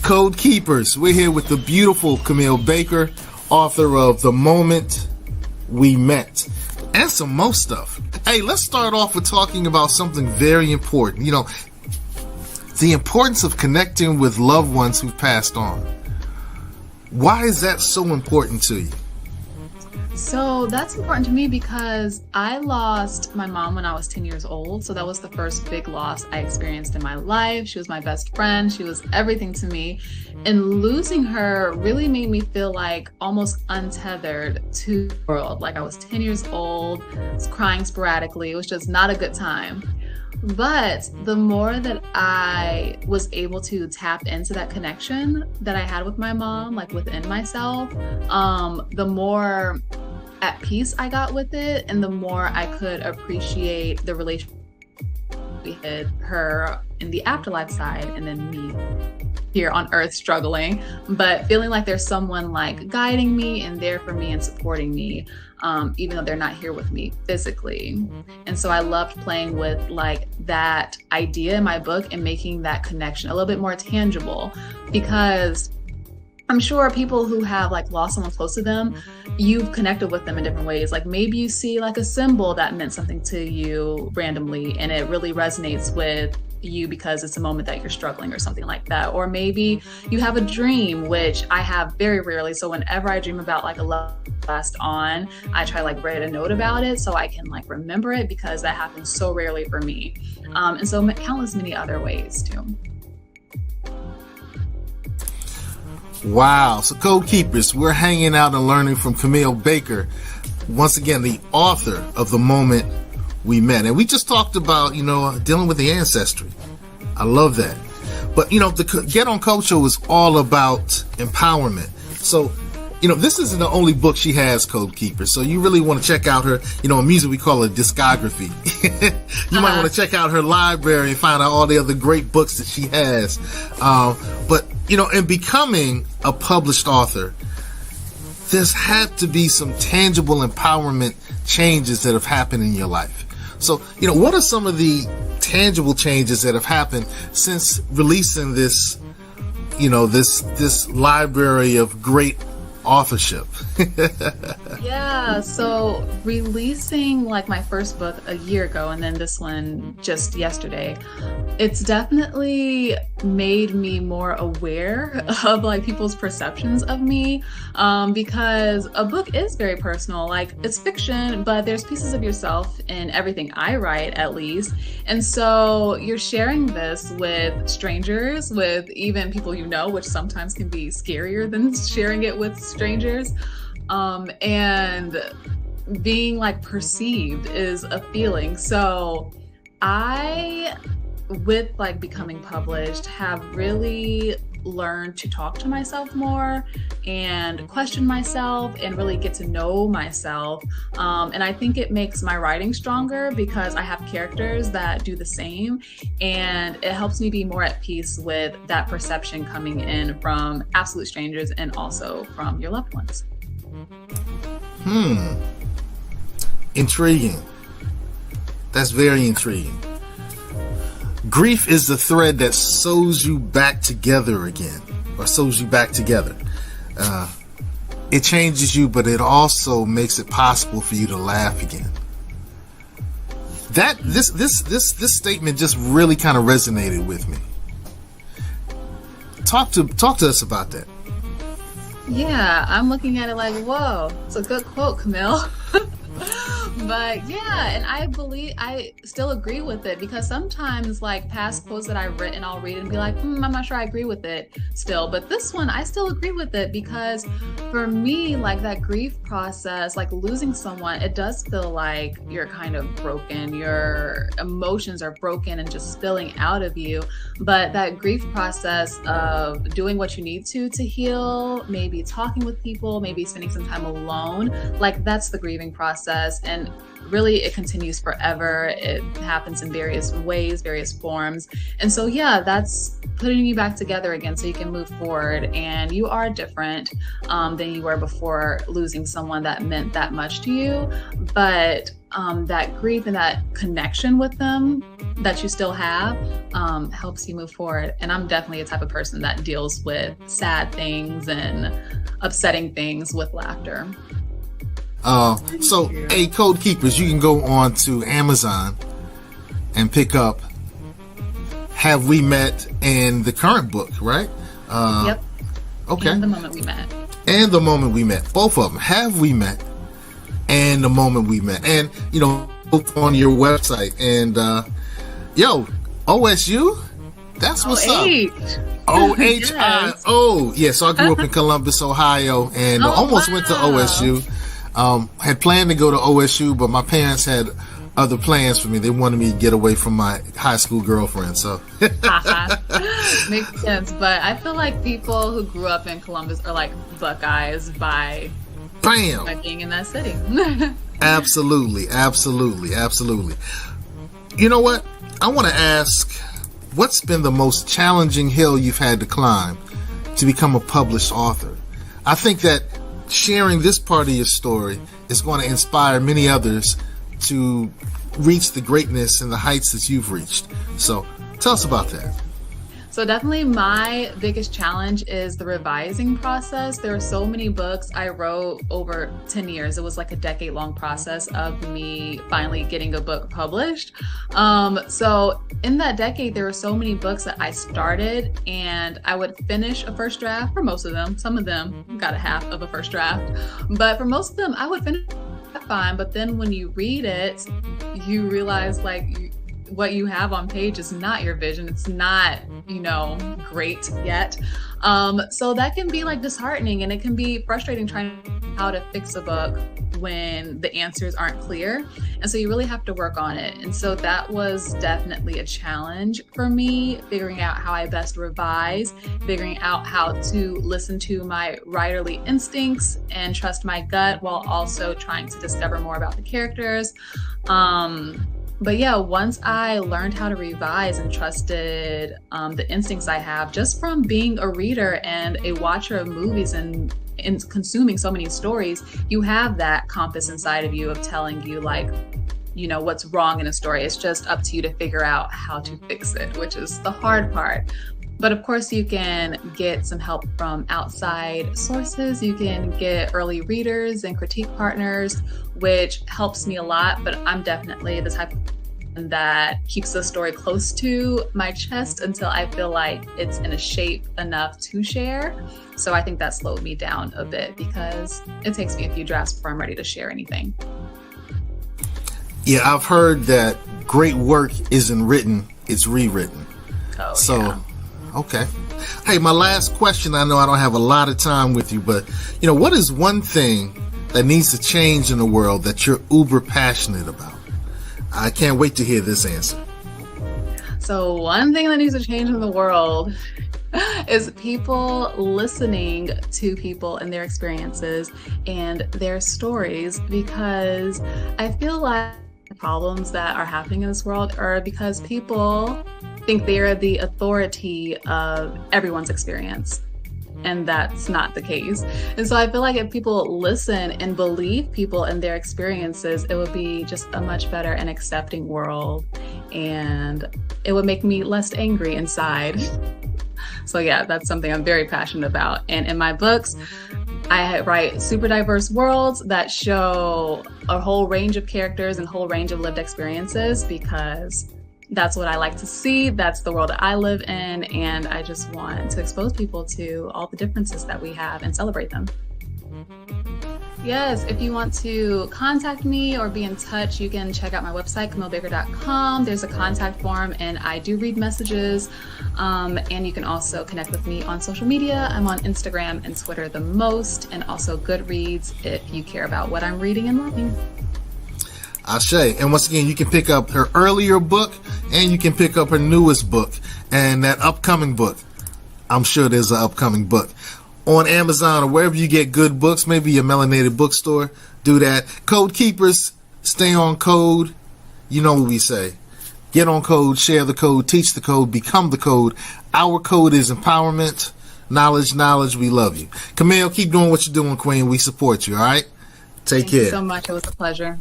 Code Keepers. We're here with the beautiful Camille Baker, author of The Moment We Met, and some more stuff. Hey, let's start off with talking about something very important. You know, the importance of connecting with loved ones who've passed on. Why is that so important to you? So that's important to me because I lost my mom when I was 10 years old. So that was the first big loss I experienced in my life. She was my best friend. She was everything to me. And losing her really made me feel like almost untethered to the world. Like I was 10 years old, I was crying sporadically. It was just not a good time. But the more that I was able to tap into that connection that I had with my mom, like within myself, the more at peace I got with it, and the more I could appreciate the relationship we had, her in the afterlife side, and then me here on earth struggling, but feeling like there's someone like guiding me and there for me and supporting me, even though they're not here with me physically. And so I loved playing with like that idea in my book and making that connection a little bit more tangible, because I'm sure people who have like lost someone close to them, you've connected with them in different ways. Like maybe you see like a symbol that meant something to you randomly and it really resonates with you because it's a moment that you're struggling or something like that. Or maybe you have a dream, which I have very rarely. So whenever I dream about like a love passed on, I try like write a note about it so I can like remember it, because that happens so rarely for me. And so countless many other ways too. Wow. So Code Keepers, we're hanging out and learning from Camille Baker, once again, the author of The Moment We Met. And we just talked about, you know, dealing with the ancestry. I love that. But, you know, the Get On Code show is all about empowerment. So, you know, this isn't the only book she has, Code Keepers. So you really want to check out her, you know, in music we call it discography. You might want to check out her library and find out all the other great books that she has. But, you know, in becoming a published author, there's had to be some tangible empowerment changes that have happened in your life. So, you know, what are some of the tangible changes that have happened since releasing this, you know, this library of great authorship? Yeah, so releasing like my first book a year ago and then this one just yesterday, it's definitely made me more aware of like people's perceptions of me, because a book is very personal. Like it's fiction, but there's pieces of yourself in everything I write, at least. And so you're sharing this with strangers, with even people you know, which sometimes can be scarier than sharing it with strangers. And being like perceived is a feeling. So I, with like becoming published, have really learned to talk to myself more and question myself and really get to know myself. And I think it makes my writing stronger because I have characters that do the same, and it helps me be more at peace with that perception coming in from absolute strangers and also from your loved ones. Intriguing. That's very intriguing. Grief is the thread that sews you back together again, or sews you back together. It changes you, but it also makes it possible for you to laugh again. This statement just really kind of resonated with me. Talk to us about that. Yeah, I'm looking at it like, whoa, it's a good quote, Camille. But yeah, and I still agree with it, because sometimes like past quotes that I've written, I'll read it and be like, I'm not sure I agree with it still. But this one, I still agree with it, because for me, like that grief process, like losing someone, it does feel like you're kind of broken. Your emotions are broken and just spilling out of you. But that grief process of doing what you need to heal, maybe talking with people, maybe spending some time alone, like that's the grieving process. And really it continues forever. It happens in various ways, various forms. And so yeah, that's putting you back together again so you can move forward. And you are different than you were before losing someone that meant that much to you. But that grief and that connection with them that you still have helps you move forward. And I'm definitely a type of person that deals with sad things and upsetting things with laughter. So, hey, Code Keepers, you can go on to Amazon and pick up Have We Met and the current book, right? Yep. Okay. And The Moment We Met. And The Moment We Met. Both of them. Have We Met and The Moment We Met. And, you know, on your website. And, OSU? That's what's up. OHIO. Yeah, so I grew up in Columbus, Ohio, and almost went to OSU. Had planned to go to OSU, but my parents had other plans for me. They wanted me to get away from my high school girlfriend, so. Makes sense, but I feel like people who grew up in Columbus are like Buckeyes by being in that city. Absolutely. You know what? I want to ask, what's been the most challenging hill you've had to climb to become a published author? I think that sharing this part of your story is going to inspire many others to reach the greatness and the heights that you've reached. So tell us about that. So definitely my biggest challenge is the revising process. There are so many books I wrote over 10 years. It was like a decade-long process of me finally getting a book published. So in that decade, there were so many books that I started, and I would finish a first draft for most of them. Some of them got a half of a first draft, but for most of them, I would finish fine. But then when you read it, you realize what you have on page is not your vision. It's not, great yet. So that can be disheartening, and it can be frustrating trying how to fix a book when the answers aren't clear. And so you really have to work on it. And so that was definitely a challenge for me, figuring out how I best revise, figuring out how to listen to my writerly instincts and trust my gut while also trying to discover more about the characters. But yeah, once I learned how to revise and trusted the instincts I have just from being a reader and a watcher of movies and consuming so many stories, you have that compass inside of you of telling you what's wrong in a story. It's just up to you to figure out how to fix it, which is the hard part. But of course, you can get some help from outside sources. You can get early readers and critique partners, which helps me a lot. But I'm definitely the type of person that keeps the story close to my chest until I feel like it's in a shape enough to share. So I think that slowed me down a bit because it takes me a few drafts before I'm ready to share anything. Yeah, I've heard that great work isn't written, it's rewritten. Yeah. Okay. Hey, my last question, I know I don't have a lot of time with you, but, what is one thing that needs to change in the world that you're uber passionate about? I can't wait to hear this answer. So one thing that needs to change in the world is people listening to people and their experiences and their stories, because I feel like the problems that are happening in this world are because people think they are the authority of everyone's experience, and that's not the case. And so I feel like if people listen and believe people and their experiences, it would be just a much better and accepting world, and it would make me less angry inside. So yeah, that's something I'm very passionate about. And in my books, I write super diverse worlds that show a whole range of characters and a whole range of lived experiences, because that's what I like to see. That's the world that I live in. And I just want to expose people to all the differences that we have and celebrate them. Yes, if you want to contact me or be in touch, you can check out my website, CamilleBaker.com. There's a contact form, and I do read messages. And you can also connect with me on social media. I'm on Instagram and Twitter the most, and also Goodreads if you care about what I'm reading and loving. Ashe. And once again, you can pick up her earlier book, and you can pick up her newest book and that upcoming book. I'm sure there's an upcoming book on Amazon or wherever you get good books, maybe your melanated bookstore. Do that. Code Keepers, stay on code. You know what we say. Get on code, share the code, teach the code, become the code. Our code is empowerment, knowledge. We love you. Camille, keep doing what you're doing, Queen. We support you, all right? Take care. Thank you so much. It was a pleasure.